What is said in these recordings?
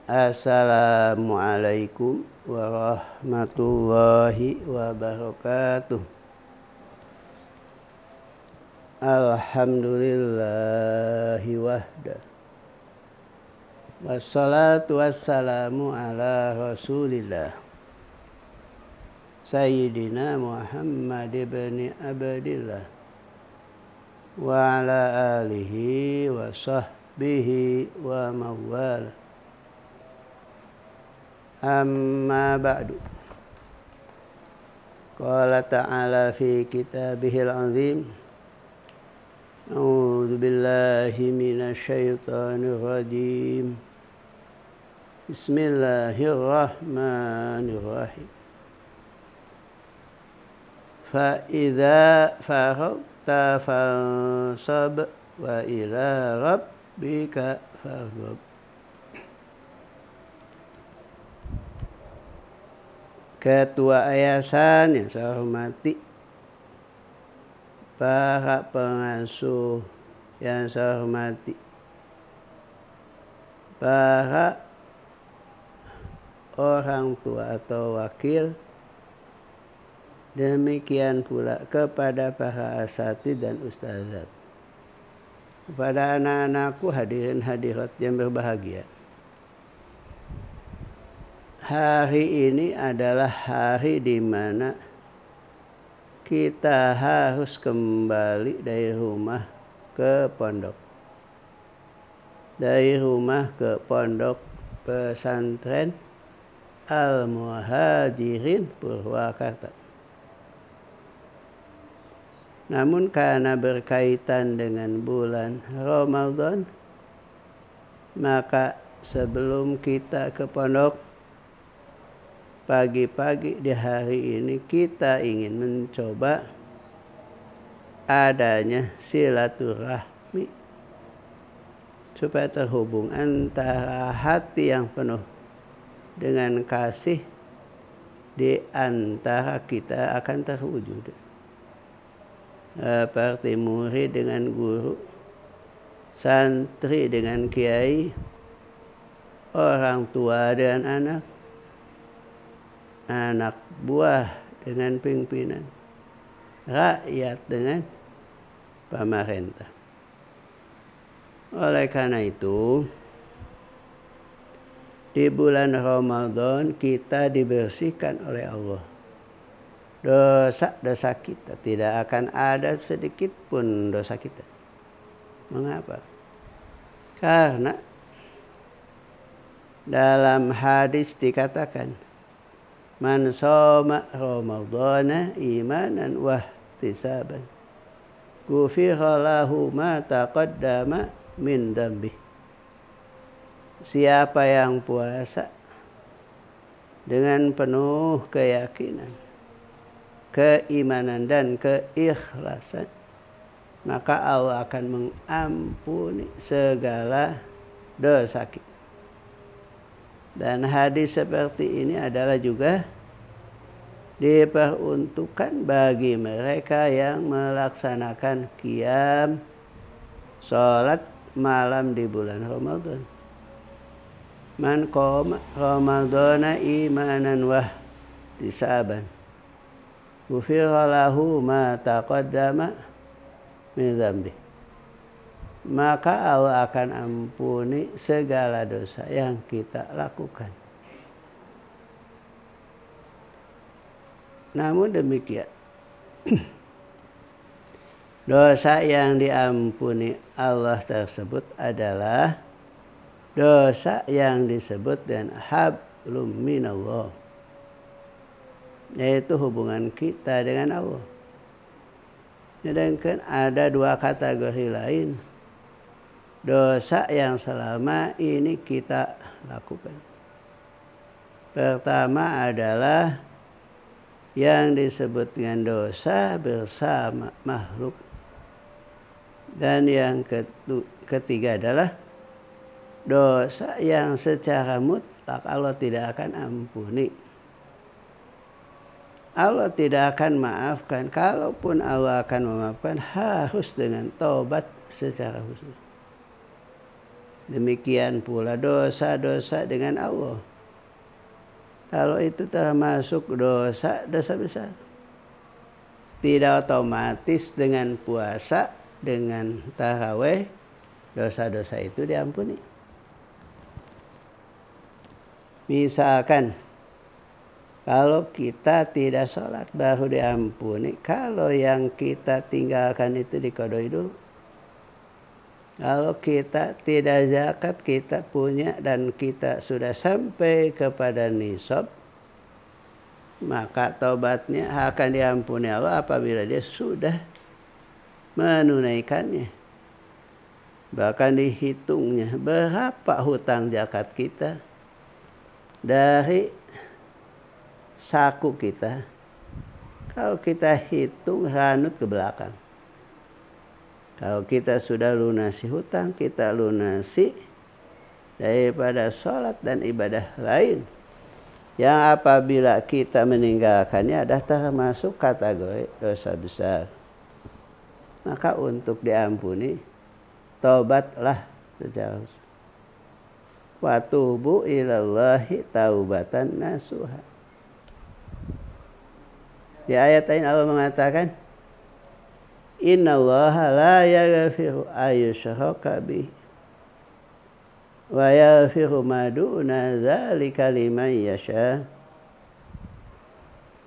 Assalamualaikum warahmatullahi wabarakatuh. Alhamdulillahi wahda. Wassalatu wassalamu ala rasulillah Sayyidina Muhammad ibn Abdillah wa ala alihi wa sahbihi wa mawala. Amma ba'du. Qala ta'ala fi kitabihil azim. A'udzu billahi minasy syaithanir rajim. Bismillahirrahmanirrahim. Fa idza faragta fansab wa ila rabbika farghab. Ketua Yayasan yang saya hormati, para pengasuh yang saya hormati, para orang tua atau wakil, demikian pula kepada para asatidz dan ustazat, kepada anak-anakku hadirin hadirat yang berbahagia. Hari ini adalah hari di mana kita harus kembali dari rumah ke pondok. Dari rumah ke pondok pesantren Al-Muhajirin Purwakarta. Namun karena berkaitan dengan bulan Ramadan, maka sebelum kita ke pondok, pagi-pagi di hari ini kita ingin mencoba adanya silaturahmi supaya terhubung antara hati yang penuh dengan kasih di antara kita akan terwujud. Seperti murid dengan guru, santri dengan kiai, orang tua dengan anak, anak buah dengan pimpinan, rakyat dengan pemerintah. Oleh karena itu, di bulan Ramadan kita dibersihkan oleh Allah. Dosa-dosa kita tidak akan ada sedikit pun dosa kita. Mengapa? Karena dalam hadis dikatakan, man shoma ramadhana imanan wa ihtisaban ghufira lahu ma taqaddama min dhanbi. Siapa yang puasa dengan penuh keyakinan, keimanan dan keikhlasan, maka Allah akan mengampuni segala dosa kita. Dan hadis seperti ini adalah juga diperuntukkan bagi mereka yang melaksanakan qiyam, sholat malam di bulan Ramadan. Man qoma ramadhana imanan wa ihtisaban ghufira lahu ma taqaddama min dhanbi. Maka Allah akan ampuni segala dosa yang kita lakukan. Namun demikian, dosa yang diampuni Allah tersebut adalah dosa yang disebut dengan hablum minallah, yaitu hubungan kita dengan Allah. Sedangkan ada dua kategori lain dosa yang selama ini kita lakukan. Pertama adalah yang disebut dengan dosa bersama makhluk. Dan yang ketiga adalah dosa yang secara mutlak Allah tidak akan ampuni. Allah tidak akan maafkan. Kalaupun Allah akan memaafkan, harus dengan taubat secara khusus. Demikian pula dosa-dosa dengan Allah. Kalau itu termasuk dosa besar. Tidak otomatis dengan puasa, dengan tarawih, dosa-dosa itu diampuni. Misalkan, kalau kita tidak sholat baru diampuni. Kalau yang kita tinggalkan itu diqadai dulu. Kalau kita tidak zakat, kita punya dan kita sudah sampai kepada nisab, maka taubatnya akan diampuni Allah apabila dia sudah menunaikannya. Bahkan dihitungnya berapa hutang zakat kita dari saku kita. Kalau kita hitung ranut ke belakang. Kalau kita sudah lunasi hutang, kita lunasi daripada sholat dan ibadah lain. Yang apabila kita meninggalkannya adalah termasuk kategori dosa besar. Maka untuk diampuni, taubatlah secara khusus. Wa tubu ilallahi taubatan nasuha. Di ayat lain Allah mengatakan, Innallaha la yaghfiru ayyushraka bihi wa yaghfiru ma duna dzalika liman yasha.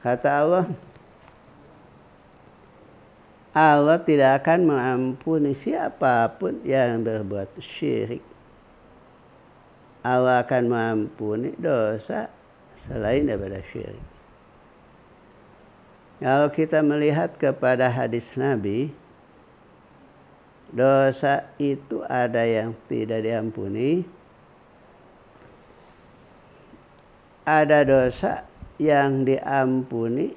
Kata Allah, Allah tidak akan mengampuni siapapun yang berbuat syirik. Allah akan mengampuni dosa selain daripada syirik. Kalau kita melihat kepada hadis Nabi, dosa itu ada yang tidak diampuni, ada dosa yang diampuni,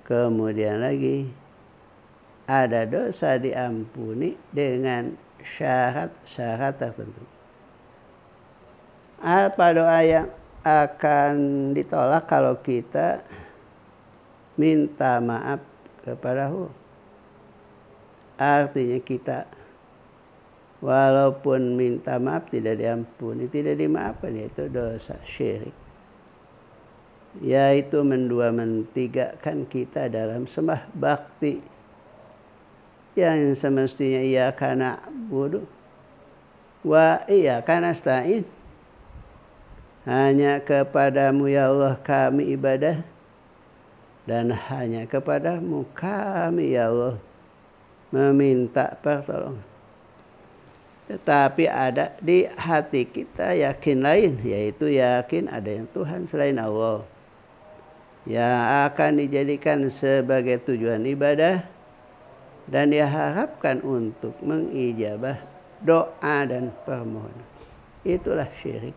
kemudian lagi ada dosa diampuni dengan syarat-syarat tertentu. Apa doa yang akan ditolak kalau kita minta maaf kepada Allah? Artinya kita walaupun minta maaf tidak diampuni, tidak dimaafkan, yaitu dosa syirik. Yaitu mendua mentigakan kita dalam sembah bakti yang semestinya iyyaka na'budu wa iyyaka nasta'in. Hanya kepadamu ya Allah kami ibadah, dan hanya kepadamu kami ya Allah meminta pertolongan. Tetapi ada di hati kita yakin lain, yaitu yakin ada yang Tuhan selain Allah yang akan dijadikan sebagai tujuan ibadah dan diharapkan untuk mengijabah doa dan permohonan. Itulah syirik.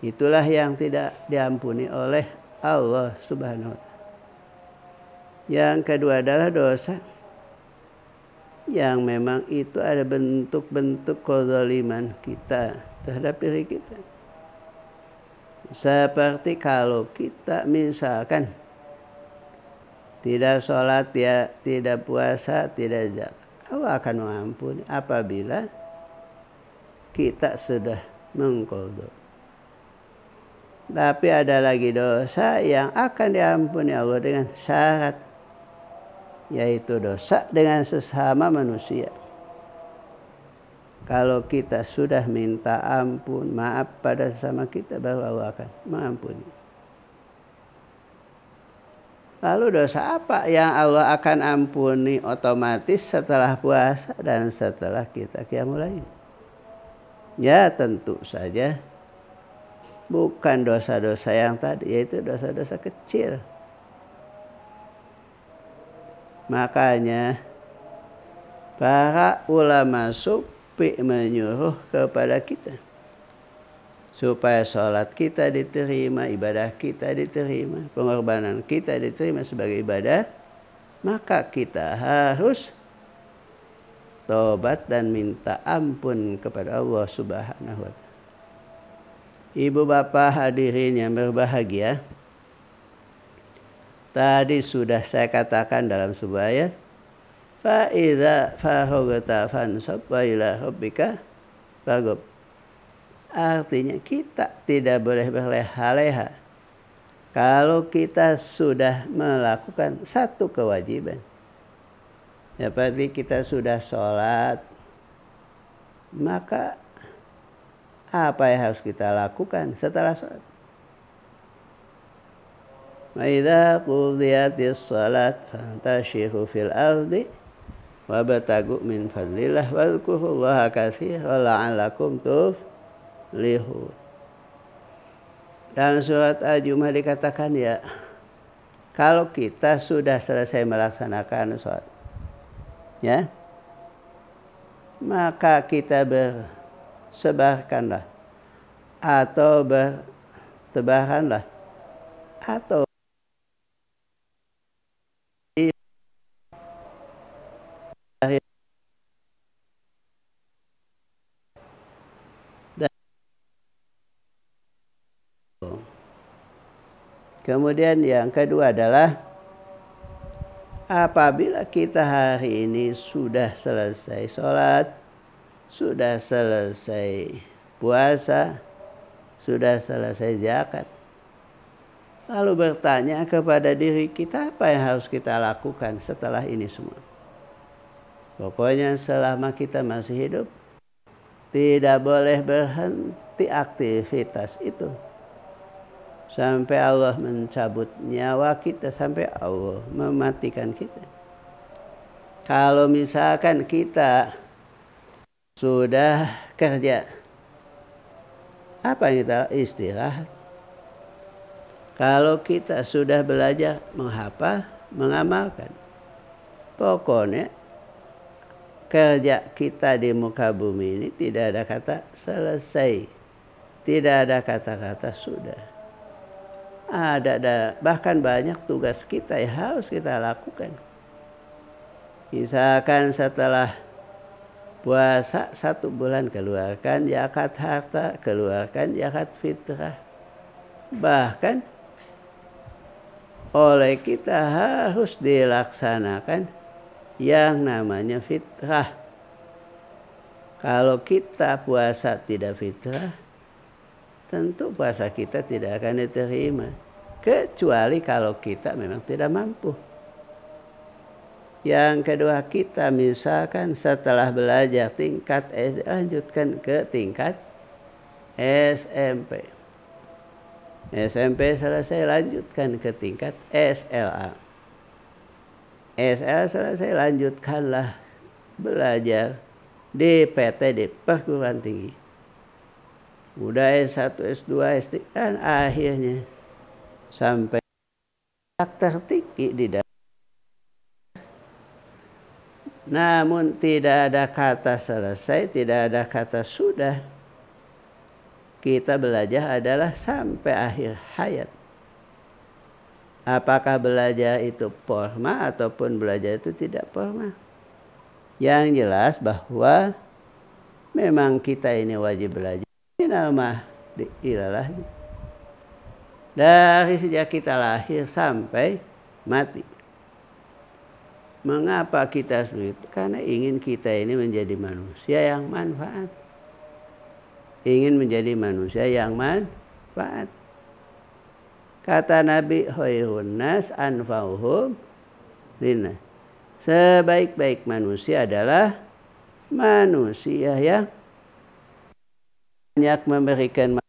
Itulah yang tidak diampuni oleh Allah Subhanahu wa ta'ala. Yang kedua adalah dosa yang memang itu ada bentuk-bentuk kezaliman kita terhadap diri kita. Seperti kalau kita misalkan tidak sholat, ya, tidak puasa, tidak zakat, Allah akan mengampuni apabila kita sudah mengqadha. Tapi ada lagi dosa yang akan diampuni Allah dengan syarat, yaitu dosa dengan sesama manusia. Kalau kita sudah minta ampun, maaf pada sesama kita, baru Allah akan mengampuni. Lalu dosa apa yang Allah akan ampuni otomatis setelah puasa dan setelah kita qiyamul lail? Ya tentu saja bukan dosa-dosa yang tadi, yaitu dosa-dosa kecil. Makanya para ulama sufi menyuruh kepada kita supaya sholat kita diterima, ibadah kita diterima, pengorbanan kita diterima sebagai ibadah, maka kita harus tobat dan minta ampun kepada Allah Subhanahu wa ta'ala. Ibu bapak hadirin yang berbahagia, tadi sudah saya katakan dalam sebuah ayat, fa idza faragta fansab wa ila rabbika Ragab. Artinya kita tidak boleh berleha-leha kalau kita sudah melakukan satu kewajiban. Seperti kita sudah sholat, maka apa yang harus kita lakukan setelah sholat? Wa idza qudiyatis shalat fantashiru fil ardi wabtagu min fadlillah wadhkurullaha katsiran la'allakum tuflihun. Dalam surat Al-Jumu'ah dikatakan ya, kalau kita sudah selesai melaksanakan sholat, ya, maka kita bersebarkanlah atau bertebaranlah atau kemudian yang kedua adalah apabila kita hari ini sudah selesai sholat, sudah selesai puasa, sudah selesai zakat, lalu bertanya kepada diri kita apa yang harus kita lakukan setelah ini semua. Pokoknya selama kita masih hidup, tidak boleh berhenti aktivitas itu sampai Allah mencabut nyawa kita, sampai Allah mematikan kita. Kalau misalkan kita sudah kerja, apa yang kita istirahat? Kalau kita sudah belajar menghafal, mengamalkan, pokoknya kerja kita di muka bumi ini tidak ada kata selesai, tidak ada kata-kata sudah. Ada bahkan banyak tugas kita yang harus kita lakukan. Misalkan setelah puasa 1 bulan, keluarkan zakat harta, keluarkan zakat fitrah. Bahkan oleh kita harus dilaksanakan yang namanya fitrah. Kalau kita puasa tidak fitrah, tentu puasa kita tidak akan diterima, kecuali kalau kita memang tidak mampu. Yang kedua, kita misalkan setelah belajar tingkat SD lanjutkan ke tingkat SMP. SMP selesai lanjutkan ke tingkat SLA. SLA selesai lanjutkanlah belajar di PT, di perguruan tinggi. Udah S1, S2, S3, dan akhirnya sampai tertinggi di dalam. Namun tidak ada kata selesai, tidak ada kata sudah. Kita belajar adalah sampai akhir hayat. Apakah belajar itu formal ataupun belajar itu tidak formal? Yang jelas bahwa memang kita ini wajib belajar. Nama ilalah dari sejak kita lahir sampai mati. Mengapa kita begitu? Karena ingin kita ini menjadi manusia yang manfaat. Ingin menjadi manusia yang manfaat. Kata Nabi, khairun nas anfa'uhum linnas. Sebaik-baik manusia adalah manusia yang banyak memberikan.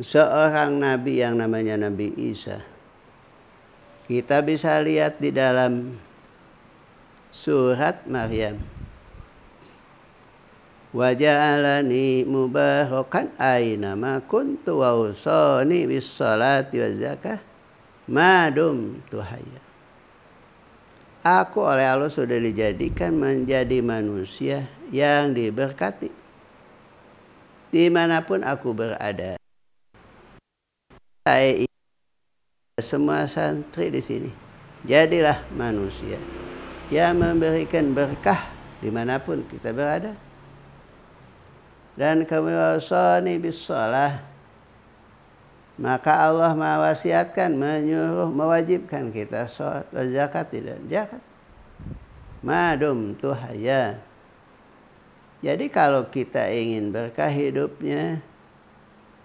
Seorang nabi yang namanya Nabi Isa, kita bisa lihat di dalam surat Maryam, wa ja'alani mubarakan aina ma kuntu wa usani bis salati waz zakah ma dumtu hayya. Aku oleh Allah sudah dijadikan menjadi manusia yang diberkati dimanapun aku berada. Saya semua santri di sini, jadilah manusia yang memberikan berkah dimanapun kita berada. Dan kemudian bis shalah, maka Allah mewasiatkan, menyuruh, mewajibkan kita sholat, zakat dan zakat. madum tu haya. Jadi kalau kita ingin berkah hidupnya,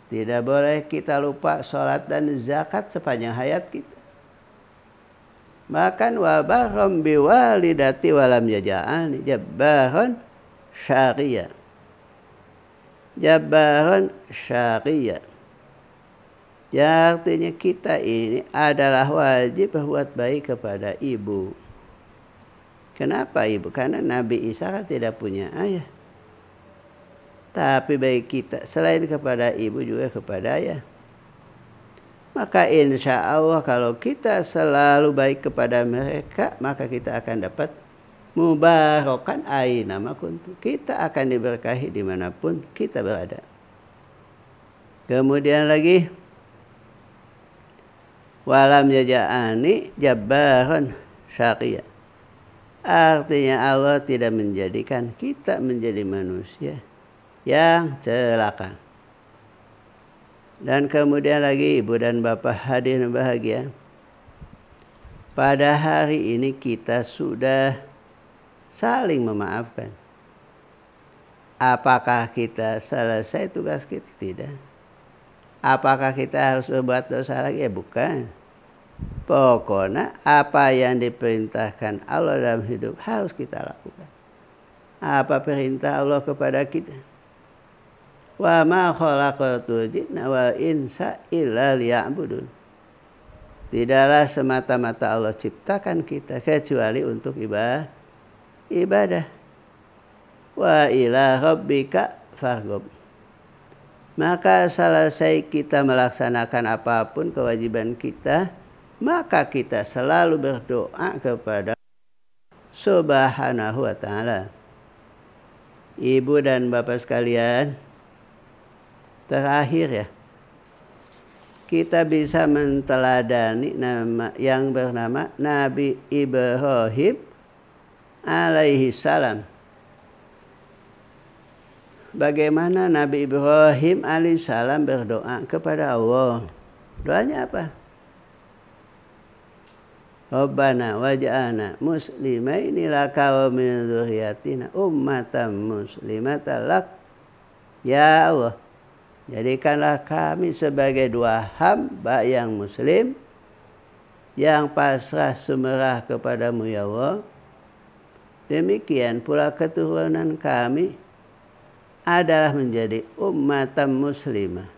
tidak boleh kita lupa sholat dan zakat sepanjang hayat kita. Bahkan wabarom biwalidati walam jaja'ani jabbaron syariah. Jabbaron syariah. Ya, artinya kita ini adalah wajib berbuat baik kepada ibu. Kenapa ibu? Karena Nabi Isa tidak punya ayah. Tapi baik kita selain kepada ibu juga kepada ayah. Maka insya Allah kalau kita selalu baik kepada mereka, maka kita akan dapat mubarokan aina ma kuntu. Kita akan diberkahi dimanapun kita berada. Kemudian lagi, walam jaja'ani jabbaron syaqiyya. Artinya Allah tidak menjadikan kita menjadi manusia yang celaka. Dan kemudian lagi ibu dan bapak hadirin bahagia, pada hari ini kita sudah saling memaafkan. Apakah kita selesai tugas kita? Tidak. Apakah kita harus berbuat dosa lagi? Ya bukan. Pokoknya apa yang diperintahkan Allah dalam hidup harus kita lakukan. Apa perintah Allah kepada kita? Wa ma khalaqatul jinna wal insa illa liya'budun. Tidaklah semata-mata Allah ciptakan kita kecuali untuk ibadah. Wa ila rabbika farghab. Maka selesai kita melaksanakan apapun kewajiban kita, maka kita selalu berdoa kepada Subhanahu wa ta'ala. Ibu dan bapak sekalian, terakhir ya, kita bisa menteladani nama yang bernama Nabi Ibrahim alaihi salam. Bagaimana Nabi Ibrahim alaihi salam berdoa kepada Allah? Doanya apa? Rabbana waj'alna muslimaini laka wa min dzurriyyatina ummatan muslimatan lak. Ya Allah, jadikanlah kami sebagai dua hamba yang muslim, yang pasrah sumerah kepadamu ya Allah. Demikian pula keturunan kami adalah menjadi ummatan muslimah,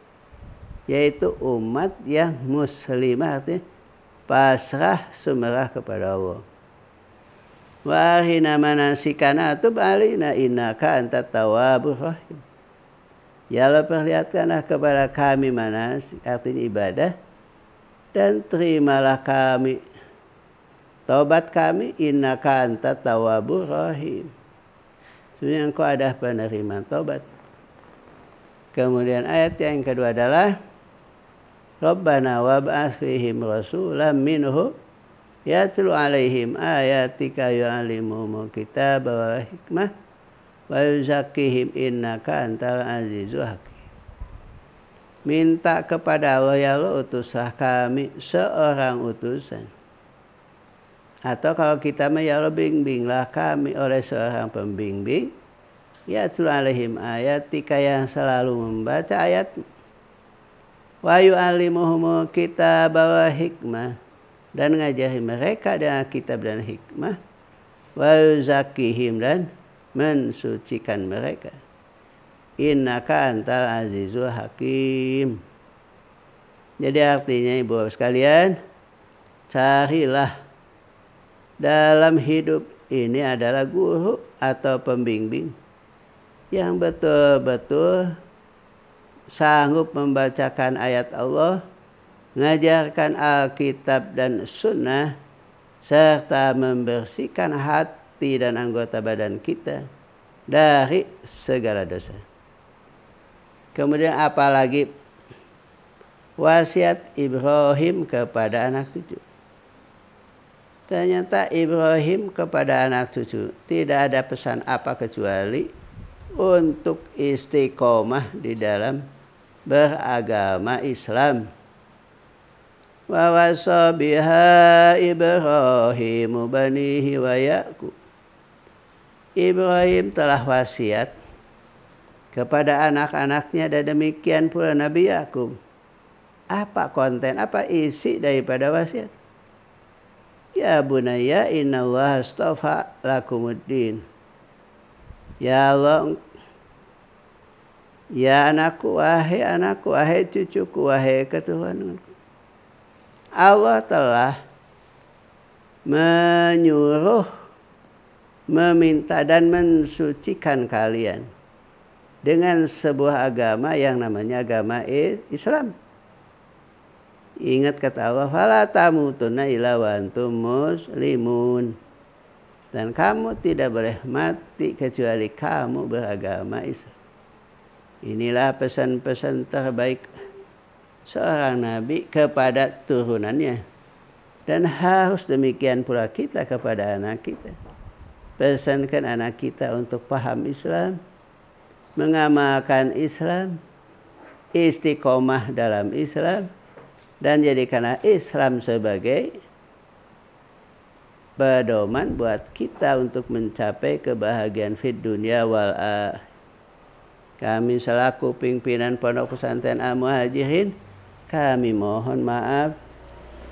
yaitu umat yang muslimah, artinya pasrah sumerah kepada Allah. Wa arina manasikana tub alina innaka antat tawwabur rahim. Ya Allah, perlihatkanlah kepada kami manasik, artinya ibadah, dan terimalah kami taubat kami, innaka antat tawwabur rahim. Sebenarnya engkau ada penerima taubat. Kemudian ayat yang kedua adalah Rabbana wab'ats fihim rasulan minhum yatlu alaihim ayatika yu'allimuhumul kitaba wal hikmah wa yuzakkihim innaka antal azizul hakim. Minta kepada Allah, ya Allah, utuslah kami seorang utusan. Atau kalau kita mah, ya Allah, bimbinglah kami oleh seorang pembimbing, yatlu alaihim ayatika, yang selalu membaca ayat-Mu. Wa yu'allimuhumul kitaba wal hikmah, dan ngajari mereka dengan kitab dan hikmah. Wa yuzakkihim, dan mensucikan mereka. Innaka antal azizul hakim. Jadi artinya ibu bapak sekalian, carilah dalam hidup ini adalah guru atau pembimbing yang betul-betul sanggup membacakan ayat Allah, mengajarkan Alkitab dan Sunnah, serta membersihkan hati dan anggota badan kita dari segala dosa. Kemudian apalagi wasiat Ibrahim kepada anak cucu. Ternyata Ibrahim kepada anak cucu tidak ada pesan apa kecuali untuk istiqomah di dalam beragama Islam. Wa wasa biha Ibrahimu banihi wa Ya'qub Ibrahim telah wasiat kepada anak-anaknya dan demikian pula Nabi Yakub. Apa konten, apa isi daripada wasiat? Ya bunayya innallaha astafa lakumuddin. Ya Allah, ya anakku, wahai cucuku, wahai keturunanku. Allah telah menyuruh, meminta dan mensucikan kalian dengan sebuah agama yang namanya agama Islam. Ingat kata Allah, fala tamutunna illa wa antum muslimun. Dan kamu tidak boleh mati kecuali kamu beragama Islam. Inilah pesan-pesan terbaik seorang nabi kepada turunannya. Dan harus demikian pula kita kepada anak kita. Pesankan anak kita untuk paham Islam, mengamalkan Islam, istiqomah dalam Islam, dan jadikanlah Islam sebagai pedoman buat kita untuk mencapai kebahagiaan fid dunya wal akhirah. Kami selaku pimpinan Pondok Pesantren Al-Muhajirin, kami mohon maaf,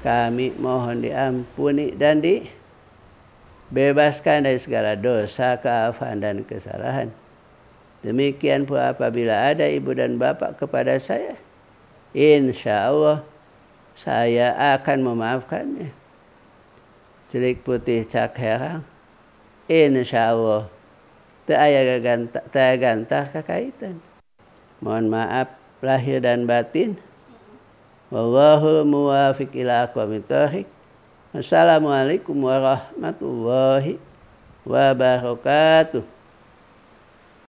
kami mohon diampuni dan dibebaskan dari segala dosa, kealfaan dan kesalahan. Demikian pula apabila ada ibu dan bapak kepada saya, insya Allah saya akan memaafkannya. Celik putih cak herang, insya Allah tak gantah kekaitan. Mohon maaf lahir dan batin. Wallahul muwafiq ila aqwamit thoriq. Assalamualaikum warahmatullahi wabarakatuh.